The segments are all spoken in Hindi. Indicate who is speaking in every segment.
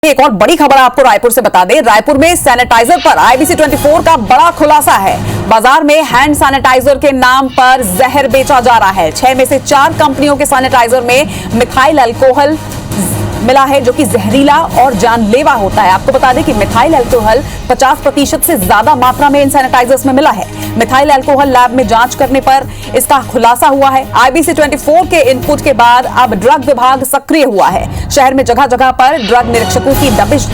Speaker 1: एक और बड़ी खबर आपको रायपुर से बता दें। रायपुर में सैनिटाइजर पर IBC 24 का बड़ा खुलासा है। बाजार में हैंड सैनिटाइजर के नाम पर जहर बेचा जा रहा है। 6 में से 4 कंपनियों के सैनिटाइजर में मिथाइल अल्कोहल मिला है, जो कि जहरीला और जानलेवा होता है। आपको बता दें कि मिथाइल अल्कोहल 50% से ज्यादा मात्रा में इन सैनिटाइजर्स में मिला है। मिथाइल अल्कोहल लैब में जांच करने पर इसका खुलासा हुआ है। IBC 24 के इनपुट के बाद अब ड्रग विभाग सक्रिय हुआ है। शहर में जगह जगह पर ड्रग निरीक्षकों की दबिश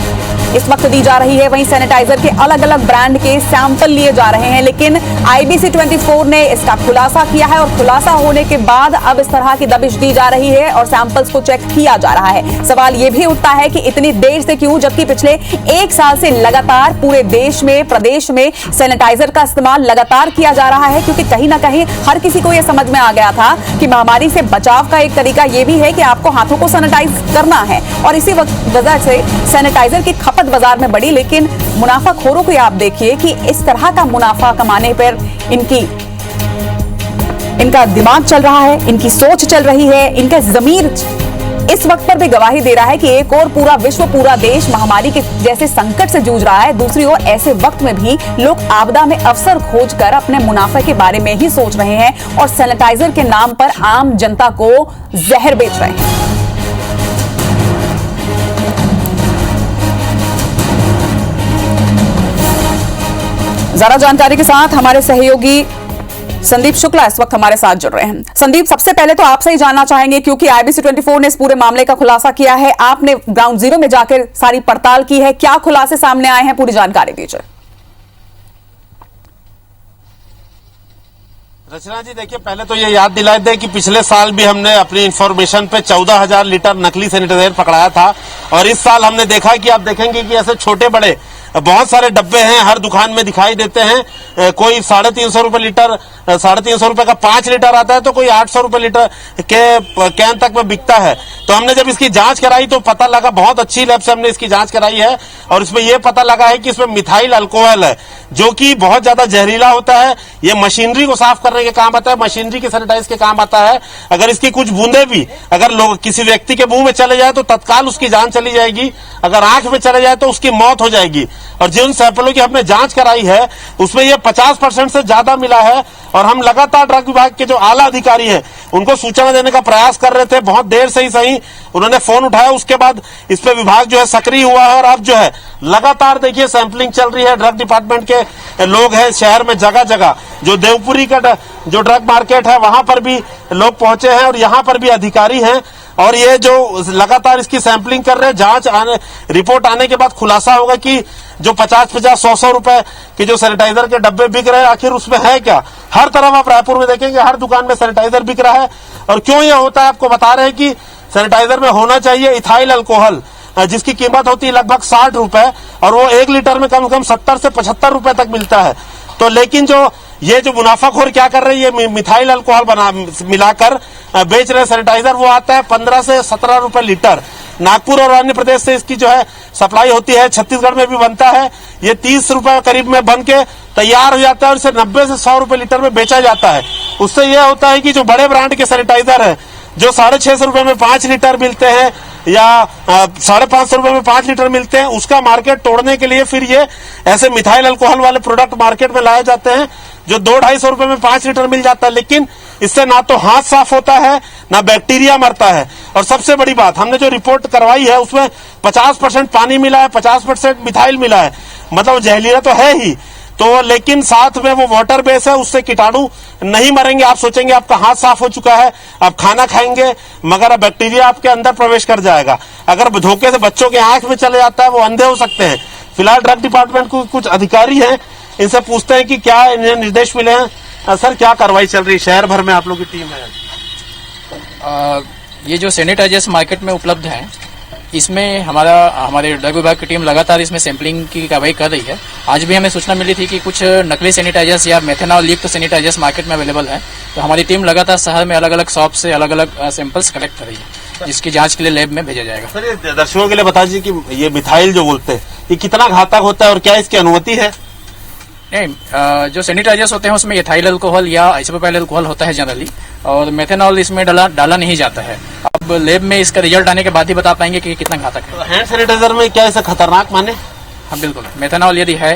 Speaker 1: इस वक्त दी जा रही है। वहीं सैनिटाइजर के अलग अलग ब्रांड के सैंपल लिए जा रहे हैं, लेकिन IBC 24 ने इसका खुलासा किया है और खुलासा होने के बाद अब इस तरह की दबिश दी जा रही है और सैंपल्स को चेक किया जा रहा है। सवाल यह भी उठता है कि इतनी देर से क्यों, जबकि पिछले 1 साल से लगातार पूरे देश में, प्रदेश में सैनिटाइजर का इस्तेमाल लगातार किया जा रहा है, क्योंकि कहीं ना कहीं हर किसी को यह समझ में आ गया था कि महामारी से बचाव का एक तरीका यह भी है कि आपको हाथों को सैनिटाइज करना है। और इसी वजह से सैनिटाइजर की खपत बाजार में बढ़ी, लेकिन मुनाफाखोरों को आप देखिए कि इस तरह का मुनाफा कमाने पर इनका दिमाग चल रहा है, इनकी सोच चल रही है, इनका ज़मीर इस वक्त पर भी गवाही दे रहा है कि एक और पूरा विश्व, पूरा देश महामारी के जैसे संकट से जूझ रहा है। दूसरी ओर ऐसे वक्त में भी लोग आपदा में अवसर खोजकर अपने मुनाफे के बारे में ही सोच रहे हैं और सैनिटाइजर के नाम पर आम जनता को जहर बेच रहे हैं। ज्यादा जानकारी के साथ हमारे सहयोगी संदीप शुक्ला इस वक्त हमारे साथ जुड़ रहे हैं। संदीप, सबसे पहले तो आपसे ही जानना चाहेंगे, क्योंकि IBC 24 ने इस पूरे मामले का खुलासा किया है, आपने ग्राउंड जीरो में जाकर सारी पड़ताल की है, क्या खुलासे सामने आए हैं, पूरी जानकारी दीजिए।
Speaker 2: रचना जी, देखिए, पहले तो ये याद दिलाए दें कि पिछले साल भी हमने अपनी इंफॉर्मेशन पे 14,000 लीटर नकली सैनिटाइजर पकड़ाया था और इस साल हमने देखा कि आप देखेंगे कि ऐसे छोटे बड़े बहुत सारे डब्बे हैं, हर दुकान में दिखाई देते हैं। कोई 350 रुपए लीटर, 350 रुपए का 5 लीटर आता है, तो कोई 800 रुपए लीटर के कैन तक में बिकता है। तो हमने जब इसकी जांच कराई तो पता लगा, बहुत अच्छी लैब से हमने इसकी जांच कराई है और इसमें यह पता लगा है कि इसमें मिथाइल अल्कोहल है, जो कि बहुत ज्यादा जहरीला होता है। ये मशीनरी को साफ करने के काम आता है, मशीनरी के सैनिटाइज के काम आता है। अगर इसकी कुछ बूंदे भी अगर लोग किसी व्यक्ति के मुंह में चले जाए तो तत्काल उसकी जान चली जाएगी, अगर आंख में चले जाए तो उसकी मौत हो जाएगी। और जिन सैंपलों की हमने जांच कराई है उसमें यह 50% से ज्यादा मिला है और हम लगातार ड्रग विभाग के जो आला अधिकारी हैं उनको सूचना देने का प्रयास कर रहे थे। बहुत देर से ही सही उन्होंने फोन उठाया, उसके बाद इस पे विभाग जो है सक्रिय हुआ है और अब जो है लगातार देखिए सैंपलिंग चल रही है। ड्रग डिपार्टमेंट के लोग हैं शहर में, जगह जगह जो देवपुरी का जो ड्रग मार्केट है वहां पर भी लोग पहुंचे हैं और यहाँ पर भी अधिकारी हैं और ये जो लगातार इसकी सैंपलिंग कर रहे हैं। जांच रिपोर्ट आने के बाद खुलासा होगा कि जो 50-50, 100-100 रुपए के जो सैनिटाइजर के डब्बे बिक रहे हैं, आखिर उसमें है क्या। हर तरफ आप रायपुर में देखेंगे, हर दुकान में सैनिटाइजर बिक रहा है। और क्यों यह होता है, आपको बता रहे हैं कि सैनिटाइजर में होना चाहिए इथाइल अल्कोहल, जिसकी कीमत होती है लगभग 60 रुपए और वो 1 लीटर में कम से कम 70 से 75 रुपए तक मिलता है। तो लेकिन ये जो मुनाफाखोर क्या कर रही है, मिथाइल अल्कोहल मिलाकर बेच रहे सैनिटाइजर, वो आता है 15 से 17 रुपए लीटर। नागपुर और अन्य प्रदेश से इसकी जो है सप्लाई होती है, छत्तीसगढ़ में भी बनता है। ये 30 रुपए करीब में बन के तैयार हो जाता है और इसे 90 से 100 रुपए लीटर में बेचा जाता है। उससे यह होता है कि जो बड़े ब्रांड के सैनिटाइजर है, जो 650 रुपए में 5 लीटर मिलते हैं या 550 रुपए में 5 लीटर मिलते हैं, उसका मार्केट तोड़ने के लिए फिर ये ऐसे मिथाइल अल्कोहल वाले प्रोडक्ट मार्केट में लाए जाते हैं, जो 200-250 रुपए में 5 लीटर मिल जाता है। लेकिन इससे ना तो हाथ साफ होता है, ना बैक्टीरिया मरता है। और सबसे बड़ी बात, हमने जो रिपोर्ट करवाई है उसमें 50% पानी मिला है, 50% मिथाइल मिला है, मतलब जहरीला तो है ही। तो लेकिन साथ में वो वाटर बेस है, उससे कीटाणु नहीं मरेंगे। आप सोचेंगे आपका हाथ साफ हो चुका है, आप खाना खाएंगे, मगर अब आपके अंदर प्रवेश कर जाएगा। अगर धोखे से बच्चों के आंख में चले जाता है, वो अंधे हो सकते हैं। फिलहाल ड्रग डिपार्टमेंट को कुछ अधिकारी हैं, इनसे पूछते हैं कि क्या इन्हें निर्देश मिले हैं। सर, क्या कार्रवाई चल रही है, शहर भर में आप लोग की टीम है?
Speaker 3: ये जो सैनिटाइजर्स मार्केट में उपलब्ध हैं, इसमें हमारे ड्रग विभाग की टीम लगातार इसमें सैंपलिंग की कार्रवाई कर रही है। आज भी हमें सूचना मिली थी कि कुछ नकली सैनिटाइजर्स या मेथनॉल युक्त सैनिटाइजर्स मार्केट में अवेलेबल है, तो हमारी टीम लगातार शहर में अलग अलग शॉप से अलग अलग सैंपल्स कलेक्ट कर रही है, जिसकी जांच के लिए लैब में भेजा जाएगा।
Speaker 2: सर, ये दर्शकों के लिए बता दीजिए कि ये मिथाइल जो बोलते हैं, ये कितना घातक होता है और क्या इसकी अनुमति है?
Speaker 3: नहीं, जो सैनिटाइजर्स होते हैं उसमें एथाइल अल्कोहल या आइसोप्रोपाइल अल्कोहल होता है जनरली, और मेथेनॉल इसमें डाला नहीं जाता है। अब अब लैब में इसका रिजल्ट आने के बाद ही बता पाएंगे कि कितना घातक है।
Speaker 2: हैंड सैनिटाइजर में क्या इसे खतरनाक माने?
Speaker 3: हाँ बिल्कुल, मेथनॉल यदि है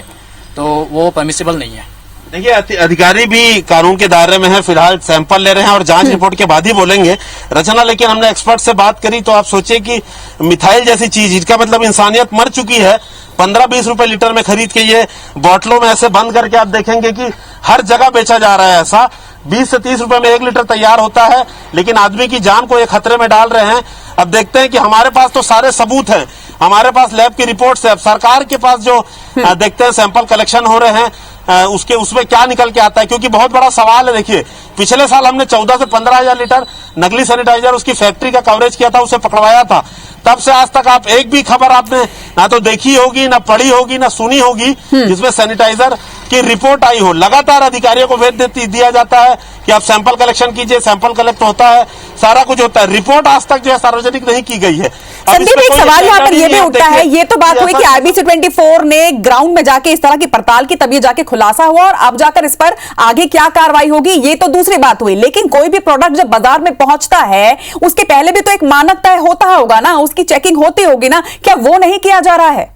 Speaker 3: तो वो परमिसिबल नहीं है।
Speaker 2: देखिए अधिकारी भी कानून के दायरे में है, फिलहाल सैंपल ले रहे हैं और जांच रिपोर्ट के बाद ही बोलेंगे रचना। लेकिन हमने एक्सपर्ट से बात करी तो आप सोचिए कि मिथाइल जैसी चीज, इसका मतलब इंसानियत मर चुकी है, 15-20 रुपए लीटर में खरीद के ये बोतलों में ऐसे बंद करके आप देखेंगे कि हर जगह बेचा जा रहा है। ऐसा 20 से 30 रुपए में 1 लीटर तैयार होता है, लेकिन आदमी की जान को ये खतरे में डाल रहे हैं। अब देखते हैं कि हमारे पास तो सारे सबूत हैं, हमारे पास लैब की रिपोर्ट्स है, अब सरकार के पास जो देखते हैं सैंपल कलेक्शन हो रहे हैं उसमें क्या निकल के आता है, क्योंकि बहुत बड़ा सवाल है। देखिए पिछले साल हमने 14 से 15,000 लीटर नकली सैनिटाइजर उसकी फैक्ट्री का कवरेज किया था, उसे पकड़वाया था। तब से आज तक आप एक भी खबर आपने ना तो देखी होगी, ना पढ़ी होगी, ना सुनी होगी जिसमें सैनिटाइजर की रिपोर्ट आई हो। लगातार अधिकारियों को भेज दिया जाता है कि आप सैंपल कलेक्शन कीजिए, सैंपल कलेक्ट होता है, सारा कुछ होता है, रिपोर्ट आज तक जो है सार्वजनिक नहीं की गई है।
Speaker 1: संदीप, एक सवाल यहाँ पर ये भी उठता है, ये तो बात हुई कि IBC 24 ने ग्राउंड में जाके इस तरह की पड़ताल की, तब ये जाके खुलासा हुआ और अब जाकर इस पर आगे क्या कार्रवाई होगी ये तो दूसरी बात हुई। लेकिन कोई भी प्रोडक्ट जब बाजार में पहुंचता है उसके पहले भी तो एक मानक तय होता होगा ना, उसकी चेकिंग होती होगी ना, क्या वो नहीं किया जा रहा है?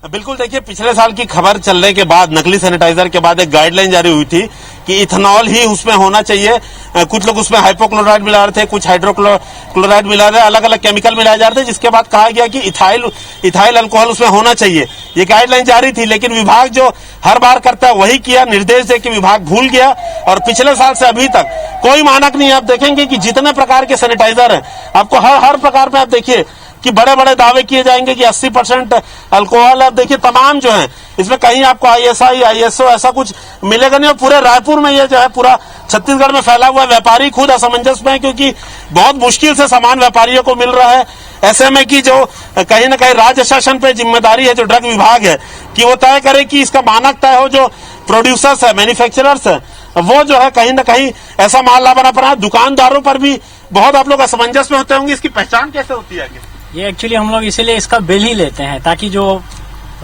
Speaker 2: बिल्कुल, देखिए पिछले साल की खबर चलने के बाद नकली सैनिटाइजर के बाद एक गाइडलाइन जारी हुई थी कि इथेनॉल ही उसमें होना चाहिए। कुछ लोग उसमें हाइपोक्लोराइड मिला रहे थे, कुछ हाइड्रोक्लोराइड मिला रहे, अलग अलग केमिकल मिलाए जा रहे थे, जिसके बाद कहा गया कि इथाइल अल्कोहल उसमें होना चाहिए। ये गाइडलाइन जारी थी, लेकिन विभाग जो हर बार करता है वही किया, निर्देश दे के विभाग भूल गया और पिछले साल से अभी तक कोई मानक नहीं। आप देखेंगे कि जितने प्रकार के सैनिटाइजर है, आपको हर प्रकार में आप देखिए कि बड़े बड़े दावे किए जाएंगे कि 80% अल्कोहल है। अब देखिए तमाम जो है इसमें कहीं आपको ISI ISO ऐसा कुछ मिलेगा नहीं। और पूरे रायपुर में ये जो है पूरा छत्तीसगढ़ में फैला हुआ है। व्यापारी खुद असमंजस में है, क्योंकि बहुत मुश्किल से सामान व्यापारियों को मिल रहा है। ऐसे में कि जो कहीं ना कहीं राज्य शासन पे जिम्मेदारी है जो ड्रग विभाग है कि वो तय करे कि इसका मानक तय हो। जो प्रोड्यूसर्स है, मैन्युफैक्चरर्स है, वो जो है कहीं ना कहीं ऐसा माल ला बना पड़ा। दुकानदारों पर भी बहुत आप लोग असमंजस में होते होंगे, इसकी पहचान कैसे होती है?
Speaker 4: ये एक्चुअली हम लोग इसीलिए इसका बिल ही लेते हैं ताकि जो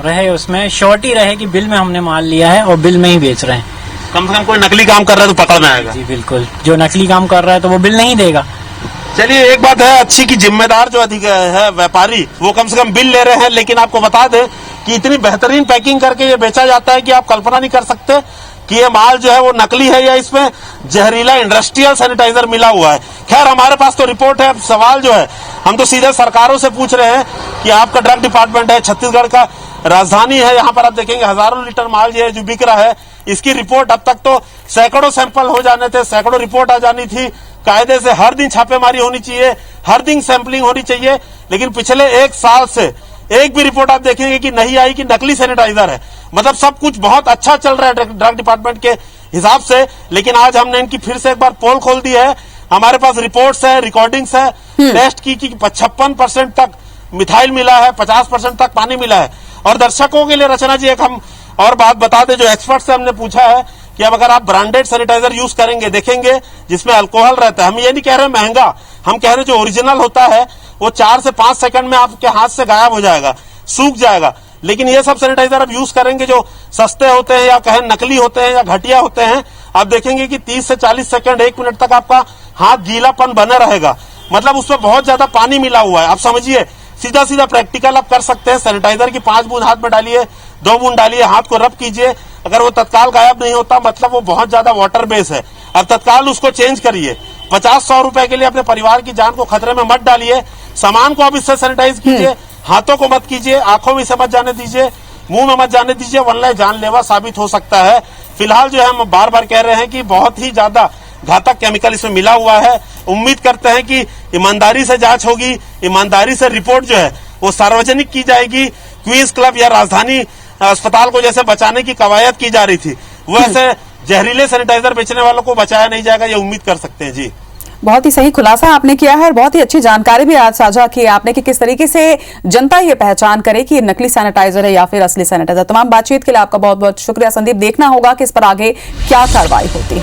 Speaker 4: रहे उसमें श्योरिटी रहे कि बिल में हमने माल लिया है और बिल में ही बेच रहे हैं।
Speaker 2: कम से कम कोई नकली काम कर रहा है तो पकड़ में आएगा।
Speaker 4: जी बिल्कुल, जो नकली काम कर रहा है तो वो बिल नहीं देगा।
Speaker 2: चलिए, एक बात है अच्छी कि जिम्मेदार जो है व्यापारी वो कम से कम बिल ले रहे हैं। लेकिन आपको बता दें कि इतनी बेहतरीन पैकिंग करके ये बेचा जाता है कि आप कल्पना नहीं कर सकते कि ये माल जो है वो नकली है या इसमें जहरीला इंडस्ट्रियल सैनिटाइजर मिला हुआ है। खैर हमारे पास तो रिपोर्ट है। अब सवाल जो है हम तो सीधे सरकारों से पूछ रहे हैं कि आपका ड्रग डिपार्टमेंट है, छत्तीसगढ़ का राजधानी है, यहाँ पर आप देखेंगे हजारों लीटर माल जो है जो बिक रहा है, इसकी रिपोर्ट अब तक तो सैकड़ों सैंपल हो जाने थे, सैकड़ों रिपोर्ट आ जानी थी। कायदे से हर दिन छापेमारी होनी चाहिए, हर दिन सैंपलिंग होनी चाहिए। लेकिन पिछले 1 साल से एक भी रिपोर्ट आप देखेंगे कि नहीं आई कि नकली सैनिटाइजर है। मतलब सब कुछ बहुत अच्छा चल रहा है ड्रग डिपार्टमेंट के हिसाब से। लेकिन आज हमने इनकी फिर से एक बार पोल खोल दी है। हमारे पास रिपोर्ट्स है, रिकॉर्डिंग्स है, टेस्ट की 56% तक मिथाइल मिला है, 50% तक पानी मिला है। और दर्शकों के लिए रचना जी एक हम और बात बता दें, जो एक्सपर्ट से हमने पूछा है कि अब अगर आप ब्रांडेड सैनिटाइजर यूज करेंगे, देखेंगे जिसमें अल्कोहल रहता है, हम ये नहीं कह रहे महंगा, हम कह रहे जो ओरिजिनल होता है वो 4 से 5 सेकंड में आपके हाथ से गायब हो जाएगा, सूख जाएगा। लेकिन ये सब सैनिटाइजर आप यूज करेंगे जो सस्ते होते हैं या कहें नकली होते हैं या घटिया होते हैं, आप देखेंगे कि 30 से 40 सेकंड 1 मिनट तक आपका हाथ गीलापन बना रहेगा। मतलब उसमें बहुत ज्यादा पानी मिला हुआ है। आप समझिए, सीधा सीधा प्रैक्टिकल आप कर सकते हैं। सैनिटाइजर की 5 बूंद हाथ में डालिए, 2 बूंद डालिए, हाथ को रब कीजिए। अगर वो तत्काल गायब नहीं होता मतलब वो बहुत ज्यादा वाटर बेस है। अब तत्काल उसको चेंज करिए। 50-100 रुपए के लिए अपने परिवार की जान को खतरे में मत डालिए। सामान को आप इससे सैनिटाइज कीजिए, हाथों को मत कीजिए, आंखों में इसे मत जाने दीजिए, मुंह में मत जाने दीजिए, वरना जानलेवा साबित हो सकता है। फिलहाल जो है हम बार बार कह रहे हैं कि बहुत ही ज्यादा घातक केमिकल इसमें मिला हुआ है। उम्मीद करते हैं कि ईमानदारी से जांच होगी, ईमानदारी से रिपोर्ट जो है वो सार्वजनिक की जाएगी। क्वींस क्लब या राजधानी अस्पताल को जैसे बचाने की कवायद की जा रही थी, वो ऐसे जहरीले सैनिटाइजर बेचने वालों को बचाया नहीं जाएगा, ये उम्मीद कर सकते हैं। जी,
Speaker 1: बहुत ही सही खुलासा आपने किया है और बहुत ही अच्छी जानकारी भी आज साझा की आपने कि किस तरीके से जनता ये पहचान करे कि ये नकली सैनिटाइजर है या फिर असली सैनिटाइजर। तमाम बातचीत के लिए आपका बहुत बहुत शुक्रिया संदीप। देखना होगा कि इस पर आगे क्या कार्रवाई होती है।